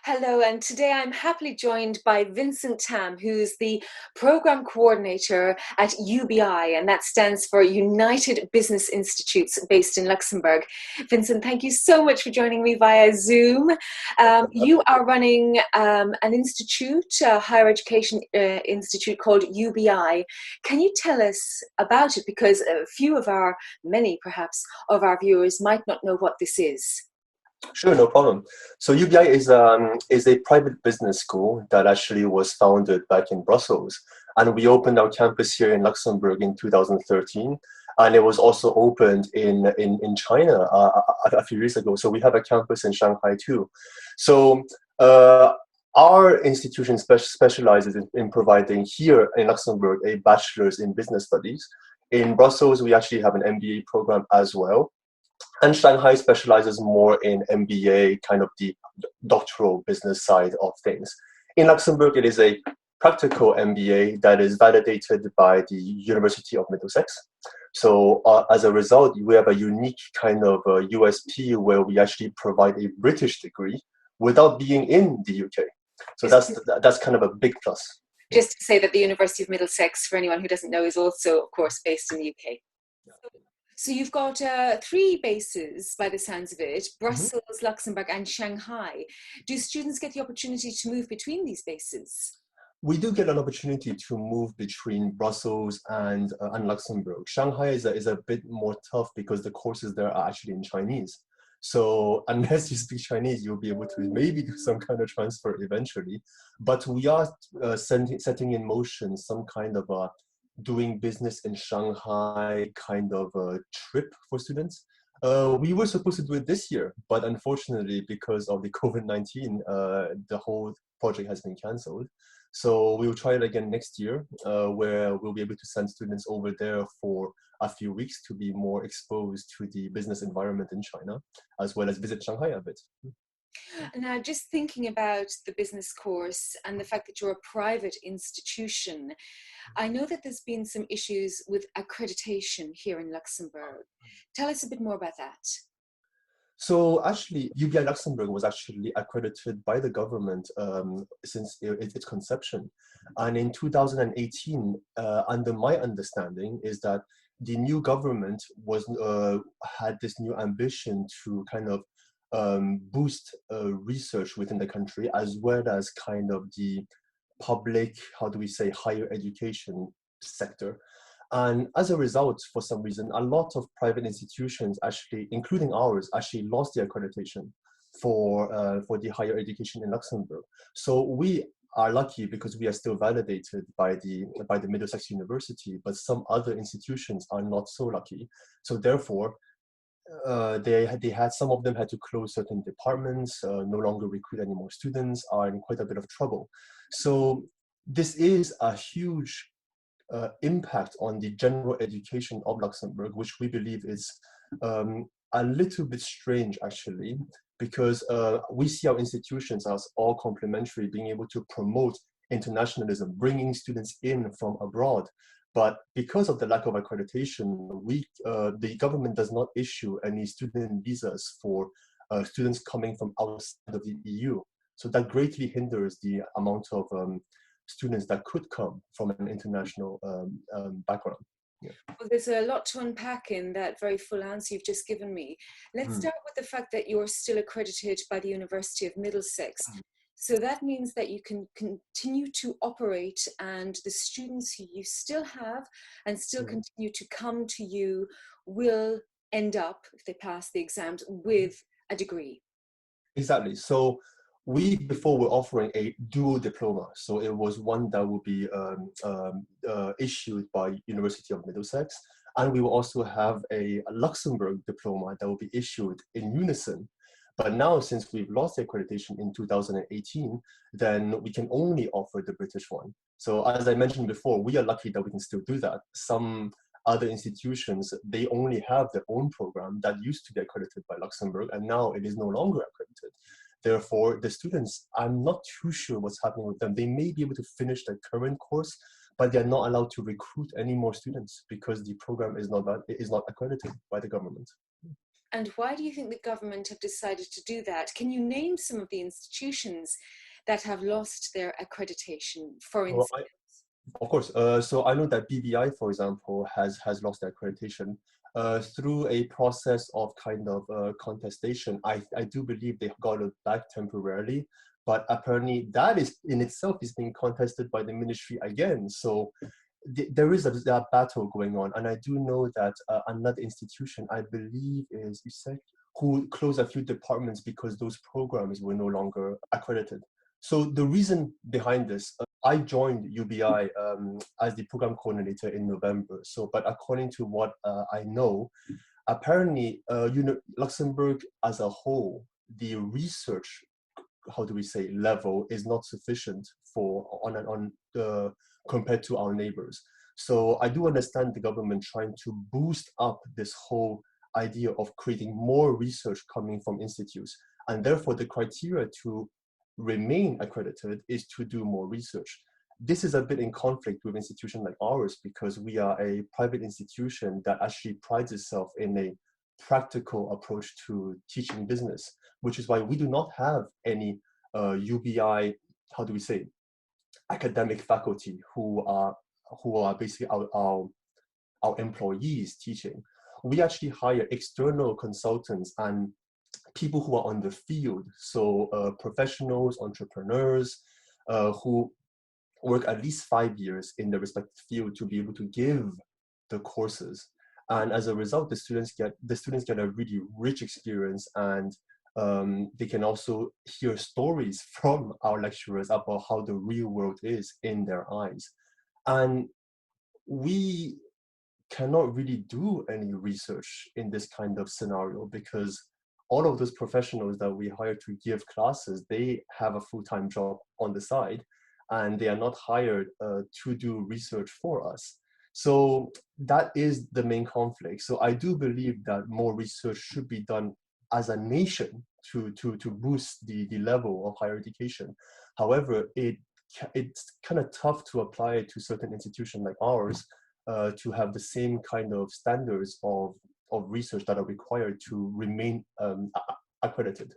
Hello, and today I'm happily joined by Vincent Tam, who's the program coordinator at UBI, and that stands for United Business Institutes based in Luxembourg. Vincent, thank you so much for joining me via Zoom. You are running an institute, a higher education institute called UBI. Can you tell us about it? Because many perhaps, of our viewers might not know what this is. Sure, no problem. So UBI is a private business school that actually was founded back in Brussels, and we opened our campus here in Luxembourg in 2013, and it was also opened in China a few years ago. So we have a campus in Shanghai too. So our institution specializes in providing here in Luxembourg a bachelor's in business studies. In Brussels, we actually have an MBA program as well. And Shanghai specializes more in MBA, kind of the doctoral business side of things. In Luxembourg, it is a practical MBA that is validated by the University of Middlesex. So as a result, we have a unique kind of USP where we actually provide a British degree without being in the UK. So that's kind of a big plus. Just to say that the University of Middlesex, for anyone who doesn't know, is also, of course, based in the UK. So you've got three bases, by the sounds of it: Brussels, Luxembourg, and Shanghai. Do students get the opportunity to move between these bases? We do get an opportunity to move between Brussels and Luxembourg. Shanghai is a bit more tough because the courses there are actually in Chinese. So unless you speak Chinese, you'll be able to maybe do some kind of transfer eventually. But we are setting in motion some kind of a doing business in Shanghai kind of a trip for students. We were supposed to do it this year, but unfortunately, because of the COVID-19, the whole project has been canceled. So we will try it again next year, where we'll be able to send students over there for a few weeks to be more exposed to the business environment in China, as well as visit Shanghai a bit. Now, just thinking about the business course and the fact that you're a private institution, I know that there's been some issues with accreditation here in Luxembourg. Tell us a bit more about that. So actually, UBI Luxembourg was actually accredited by the government since its conception. And in 2018, under my understanding, is that the new government had this new ambition to kind of boost research within the country, as well as kind of the public, how do we say, higher education sector. And as a result, for some reason, a lot of private institutions actually, including ours, actually lost their accreditation for the higher education in Luxembourg. So we are lucky because we are still validated by the Middlesex University, but some other institutions are not so lucky. So therefore, some of them had to close certain departments, no longer recruit any more students, are in quite a bit of trouble. So this is a huge impact on the general education of Luxembourg, which we believe is a little bit strange actually, because we see our institutions as all complementary, being able to promote internationalism, bringing students in from abroad. But because of the lack of accreditation, the government does not issue any student visas for students coming from outside of the EU. So that greatly hinders the amount of students that could come from an international background. Yeah. Well, there's a lot to unpack in that very full answer you've just given me. Let's start with the fact that you're still accredited by the University of Middlesex. So that means that you can continue to operate, and the students who you still have and still continue to come to you will end up, if they pass the exams, with a degree. Exactly. So we before were offering a dual diploma. So it was one that would be issued by University of Middlesex, and we will also have a Luxembourg diploma that will be issued in unison. But now, since we've lost the accreditation in 2018, then we can only offer the British one. So as I mentioned before, we are lucky that we can still do that. Some other institutions, they only have their own program that used to be accredited by Luxembourg, and now it is no longer accredited. Therefore, the students, I'm not too sure what's happening with them. They may be able to finish their current course, but they're not allowed to recruit any more students because the program is not accredited by the government. And why do you think the government have decided to do that? Can you name some of the institutions that have lost their accreditation, for Well, instance? of course. So I know that BVI, for example, has lost their accreditation through a process of kind of contestation. I do believe they got it back temporarily, but apparently that is in itself is being contested by the ministry again. So there is a battle going on, and I do know that another institution, I believe, is USEC, who closed a few departments because those programs were no longer accredited. So the reason behind this, I joined UBI as the program coordinator in November. So, but according to what I know, apparently, Luxembourg as a whole, the research, how do we say, level is not sufficient for on the compared to our neighbors. So I do understand the government trying to boost up this whole idea of creating more research coming from institutes, and therefore the criteria to remain accredited is to do more research. This is a bit in conflict with institutions like ours because we are a private institution that actually prides itself in a practical approach to teaching business, which is why we do not have any UBI, how do we say, academic faculty who are basically our employees teaching. We actually hire external consultants and people who are on the field, so professionals, entrepreneurs, who work at least 5 years in the respective field to be able to give the courses. And as a result, the students get a really rich experience, and they can also hear stories from our lecturers about how the real world is in their eyes. And we cannot really do any research in this kind of scenario because all of those professionals that we hire to give classes, they have a full-time job on the side, and they are not hired to do research for us. So that is the main conflict. So I do believe that more research should be done as a nation to boost the level of higher education. However, it's kind of tough to apply it to certain institutions like ours to have the same kind of standards of research that are required to remain accredited.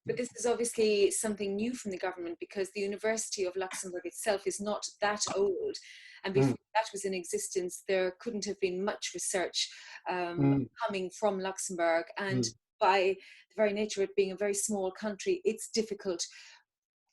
But this is obviously something new from the government because the University of Luxembourg itself is not that old. And before that was in existence, there couldn't have been much research coming from Luxembourg. And by the very nature of it being a very small country, it's difficult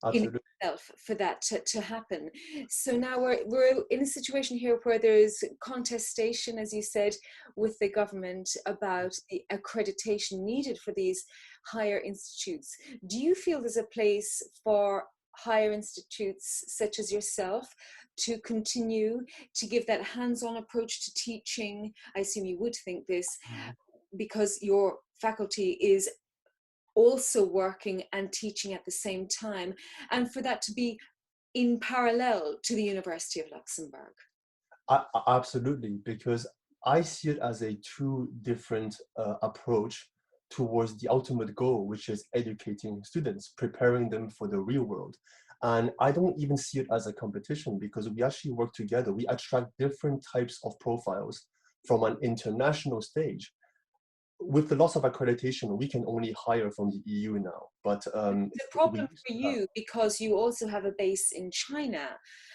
in Absolutely. itself for that to happen. So now we're in a situation here where there's contestation, as you said, with the government about the accreditation needed for these higher institutes. Do you feel there's a place for higher institutes such as yourself to continue to give that hands-on approach to teaching? I assume you would think this because your faculty is also working and teaching at the same time, and for that to be in parallel to the University of Luxembourg? Absolutely, because I see it as a two different approach towards the ultimate goal, which is educating students, preparing them for the real world. And I don't even see it as a competition because we actually work together. We attract different types of profiles from an international stage. With the loss of accreditation, we can only hire from the EU now. But it's a problem for you because you also have a base in China,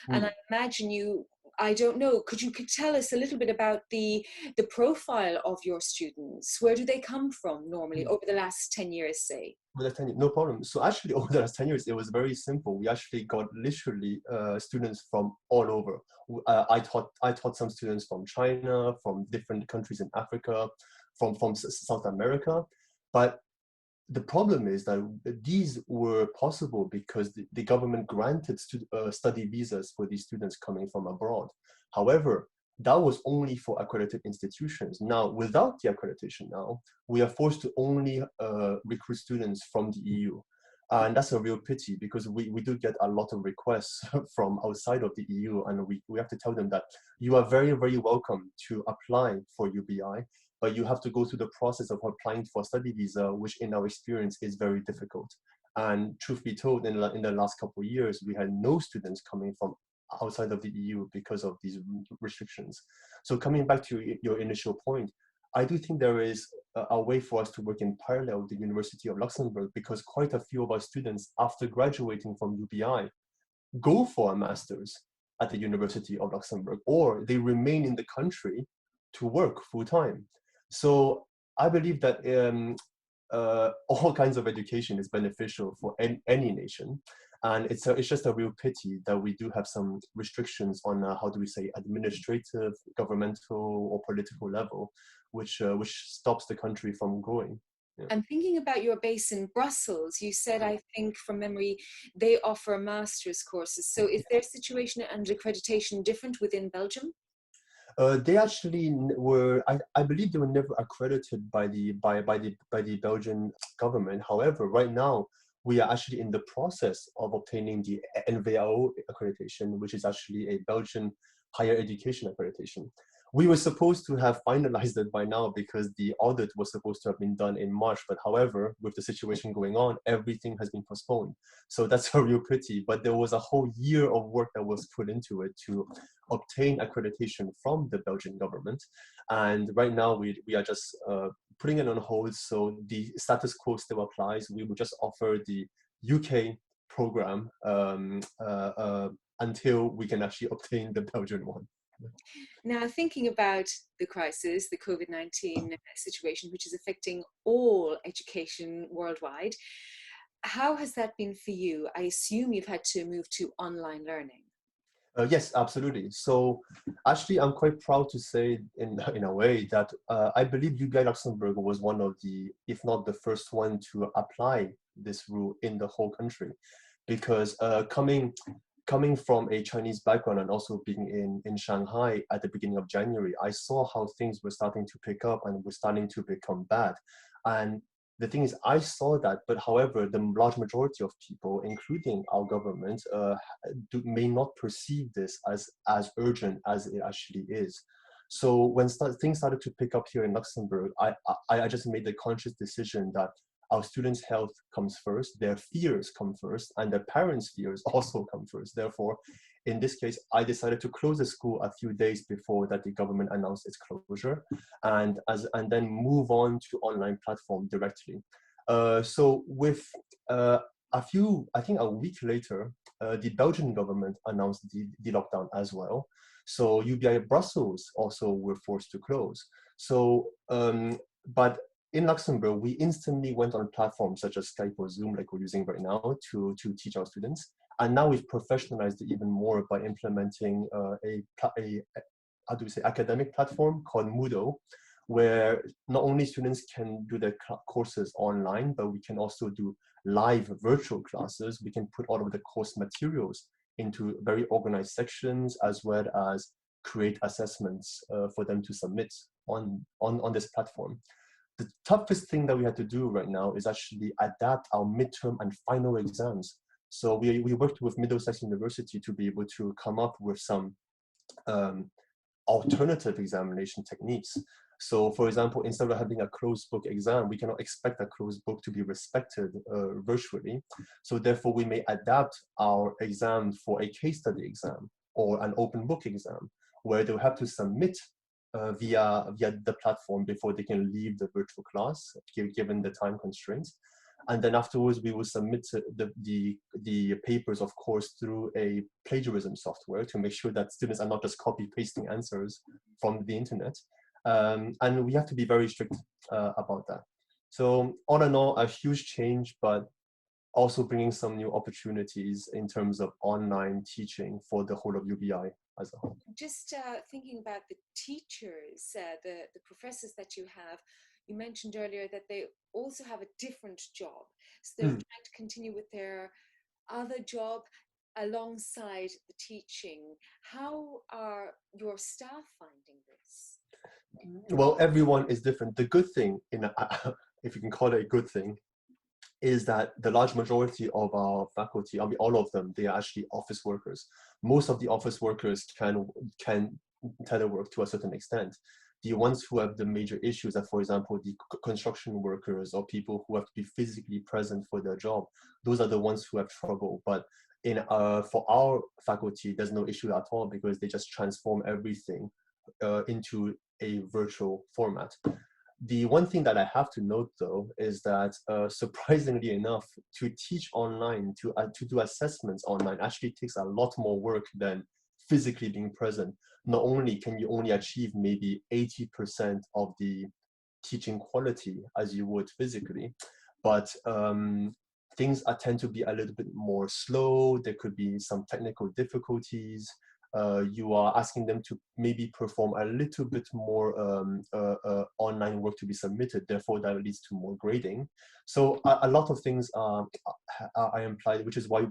and I imagine you. I don't know. Could you tell us a little bit about the profile of your students? Where do they come from normally over the last 10 years, say? No problem. So actually, over the last 10 years, it was very simple. We actually got literally students from all over. I taught some students from China, from different countries in Africa, from South America. But the problem is that these were possible because the government granted study visas for these students coming from abroad. However, that was only for accredited institutions. Now, without the accreditation now, we are forced to only recruit students from the EU. And that's a real pity because we do get a lot of requests from outside of the EU, and we have to tell them that you are very, very welcome to apply for UBI, but you have to go through the process of applying for a study visa, which in our experience is very difficult. And truth be told, in the last couple of years, we had no students coming from outside of the EU because of these restrictions. So coming back to your initial point, I do think there is a way for us to work in parallel with the University of Luxembourg, because quite a few of our students, after graduating from UBI, go for a master's at the University of Luxembourg, or they remain in the country to work full time. So I believe that all kinds of education is beneficial for any nation. And it's just a real pity that we do have some restrictions on, how do we say, administrative, governmental, or political level, which stops the country from growing. Yeah. And thinking about your base in Brussels, you said, I think from memory, they offer master's courses. So is their situation and accreditation different within Belgium? They actually were, I believe they were never accredited by the Belgian government. However, right now, we are actually in the process of obtaining the NVAO accreditation, which is actually a Belgian higher education accreditation. We were supposed to have finalized it by now because the audit was supposed to have been done in March. But however, with the situation going on, everything has been postponed. So that's a real pity. But there was a whole year of work that was put into it to obtain accreditation from the Belgian government. And right now we are just putting it on hold. So the status quo still applies. We will just offer the UK program until we can actually obtain the Belgian one. Now, thinking about the crisis, the COVID-19 situation, which is affecting all education worldwide, how has that been for you? I assume you've had to move to online learning. Yes, absolutely. So actually, I'm quite proud to say in a way that I believe UBI Luxembourg was one of the, if not the first one to apply this rule in the whole country. Because coming from a Chinese background and also being in Shanghai at the beginning of January, I saw how things were starting to pick up and were starting to become bad. And the thing is, I saw that, but however, the large majority of people, including our government, may not perceive this as urgent as it actually is. So when things started to pick up here in Luxembourg, I just made the conscious decision that our students' health comes first, their fears come first, and their parents' fears also come first. Therefore, in this case, I decided to close the school a few days before that the government announced its closure, and then move on to online platform directly. So with I think a week later, the Belgian government announced the lockdown as well. So UBI Brussels also were forced to close. So, but in Luxembourg, we instantly went on platforms such as Skype or Zoom, like we're using right now, to teach our students. And now we've professionalized it even more by implementing a how do we say, academic platform called Moodle, where not only students can do their courses online, but we can also do live virtual classes. We can put all of the course materials into very organized sections, as well as create assessments for them to submit on this platform. The toughest thing that we had to do right now is actually adapt our midterm and final exams. So we worked with Middlesex University to be able to come up with some alternative examination techniques. So for example, instead of having a closed book exam, we cannot expect a closed book to be respected virtually. So therefore we may adapt our exam for a case study exam or an open book exam, where they'll have to submit via the platform before they can leave the virtual class, given the time constraints. And then afterwards, we will submit the papers, of course, through a plagiarism software to make sure that students are not just copy pasting answers from the internet. And we have to be very strict about that. So all in all, a huge change, but also bringing some new opportunities in terms of online teaching for the whole of UBI as a whole. Just thinking about the teachers, the professors that you have, you mentioned earlier that they also have a different job. So they're trying to continue with their other job alongside the teaching. How are your staff finding this? Well, everyone is different. The good thing, if you can call it a good thing, is that the large majority of our faculty, I mean, all of them, they are actually office workers. Most of the office workers can telework to a certain extent. The ones who have the major issues are, for example, the construction workers or people who have to be physically present for their job. Those are the ones who have trouble. But for our faculty, there's no issue at all, because they just transform everything into a virtual format. The one thing that I have to note, though, is that surprisingly enough, to teach online, to do assessments online, actually takes a lot more work than physically being present. Not only can you only achieve maybe 80% of the teaching quality as you would physically, but things tend to be a little bit more slow. There could be some technical difficulties. You are asking them to maybe perform a little bit more online work to be submitted. Therefore, that leads to more grading. So a lot of things are implied, which is why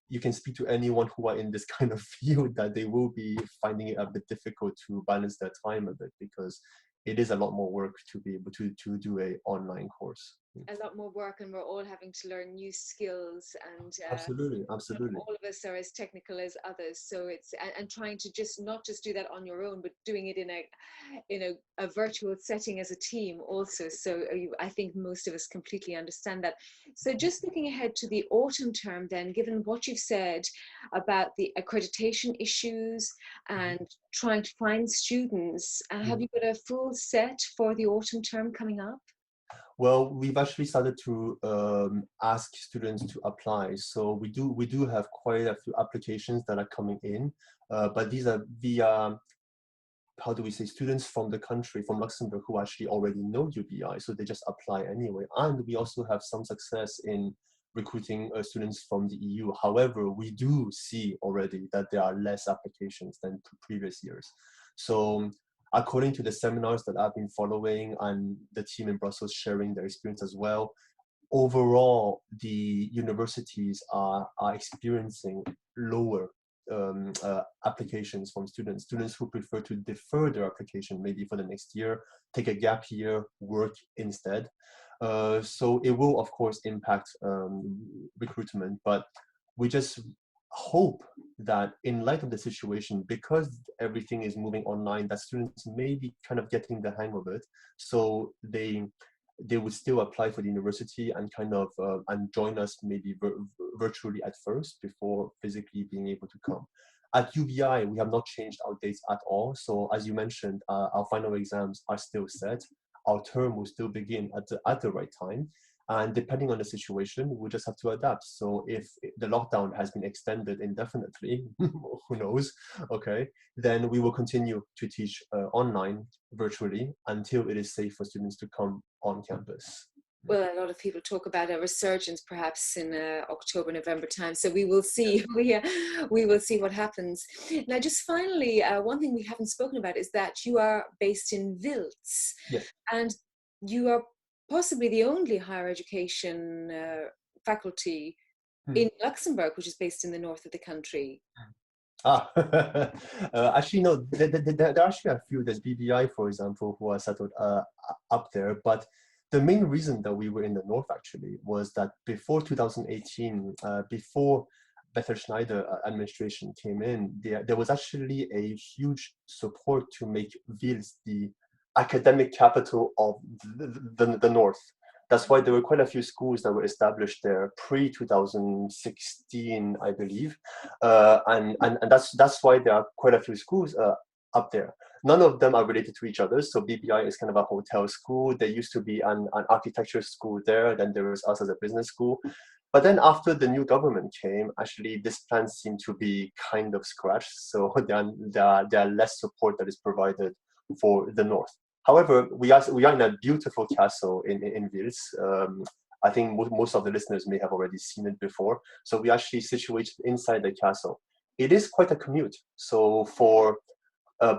you can speak to anyone who are in this kind of field that they will be finding it a bit difficult to balance their time a bit, because it is a lot more work to be able to do a online course. A lot more work, and we're all having to learn new skills, and Absolutely, not absolutely. all of us are as technical as others. So it's and trying to just not just do that on your own, but doing it in a virtual setting as a team also. So I think most of us completely understand that. So just looking ahead to the autumn term, then, given what you've said about the accreditation issues and trying to find students, have you got a full set for the autumn term coming up? Well, we've actually started to ask students to apply. So we do have quite a few applications that are coming in, but these are via, how do we say, students from the country, from Luxembourg, who actually already know UBI, so they just apply anyway. And we also have some success in recruiting students from the EU. However, we do see already that there are less applications than previous years. So according to the seminars that I've been following and the team in Brussels sharing their experience as well, overall, the universities are experiencing lower applications from students who prefer to defer their application maybe for the next year, take a gap year, work instead. So it will, of course, impact recruitment, but we just hope that in light of the situation, because everything is moving online, that students may be kind of getting the hang of it, so they would still apply for the university and kind of and join us maybe virtually at first before physically being able to come. At UBI, we have not changed our dates at all. So as you mentioned, our final exams are still set. Our term will still begin at the right time. And depending on the situation, we'll just have to adapt. So if the lockdown has been extended indefinitely, who knows, okay, then we will continue to teach online virtually until it is safe for students to come on campus. Well, a lot of people talk about a resurgence perhaps in October, November time. So we will see. We will see what happens. Now, just finally, one thing we haven't spoken about is that you are based in Wiltz, Yes. and you are possibly the only higher education faculty in Luxembourg, which is based in the north of the country. Ah, actually, no, there are actually a few. There's BBI, for example, who are settled up there. But the main reason that we were in the north actually was that before 2018, before Better Schneider administration came in, there was actually a huge support to make Wils the academic capital of the north. That's why there were quite a few schools that were established there pre-2016, I believe, and that's why there are quite a few schools up there. None of them are related to each other. So BBI is kind of a hotel school. There used to be an architecture school there. Then there was us as a business school. But then after the new government came, actually this plan seemed to be kind of scratched. So there are less support that is provided for the north. However, we are in a beautiful castle in Wils. I think most of the listeners may have already seen it before. So we actually situated inside the castle. It is quite a commute. So for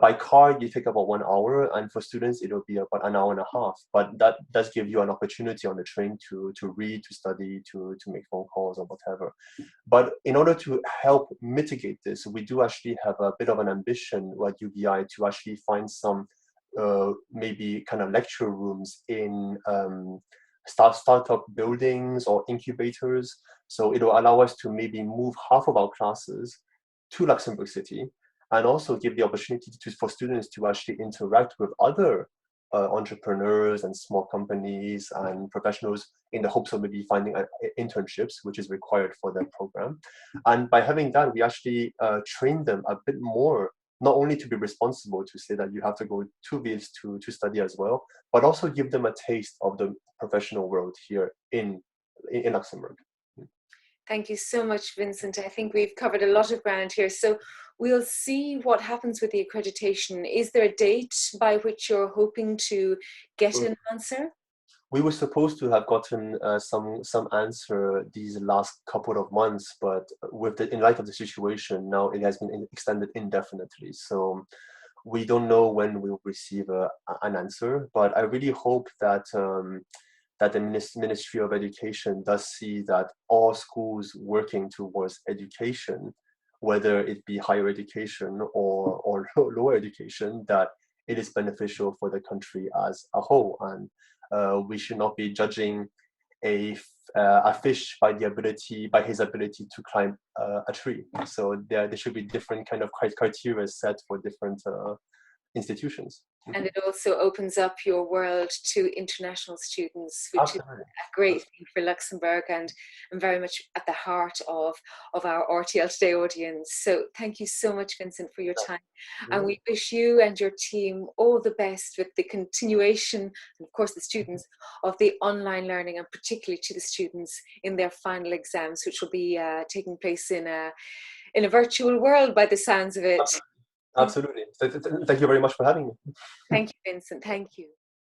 by car, you take about 1 hour, and for students, it'll be about an hour and a half. But that does give you an opportunity on the train to read, to study, to make phone calls or whatever. But in order to help mitigate this, we do actually have a bit of an ambition at UBI to actually find some maybe kind of lecture rooms in startup buildings or incubators. So it will allow us to maybe move half of our classes to Luxembourg City, and also give the opportunity for students to actually interact with other entrepreneurs and small companies and professionals in the hopes of maybe finding internships, which is required for their program. And by having that, we actually train them a bit more not only to be responsible to say that you have to go to Wales to study as well, but also give them a taste of the professional world here in Luxembourg. Thank you so much, Vincent. I think we've covered a lot of ground here. So we'll see what happens with the accreditation. Is there a date by which you're hoping to get an answer? We were supposed to have gotten some answer these last couple of months, but in light of the situation now, it has been extended indefinitely. So we don't know when we'll receive an answer. But I really hope that that the Ministry of Education does see that all schools working towards education, whether it be higher education or lower education, that it is beneficial for the country as a whole. And we should not be judging a fish by his ability to climb a tree. So there should be different kind of criteria set for different institutions. And it also opens up your world to international students, which Absolutely. is a great thing for Luxembourg and very much at the heart of our RTL Today audience. So thank you so much, Vincent, for your time. And we wish you and your team all the best with the continuation, and of course the students, of the online learning, and particularly to the students in their final exams, which will be taking place in a virtual world by the sounds of it. Absolutely. Thank you very much for having me. Thank you, Vincent. Thank you.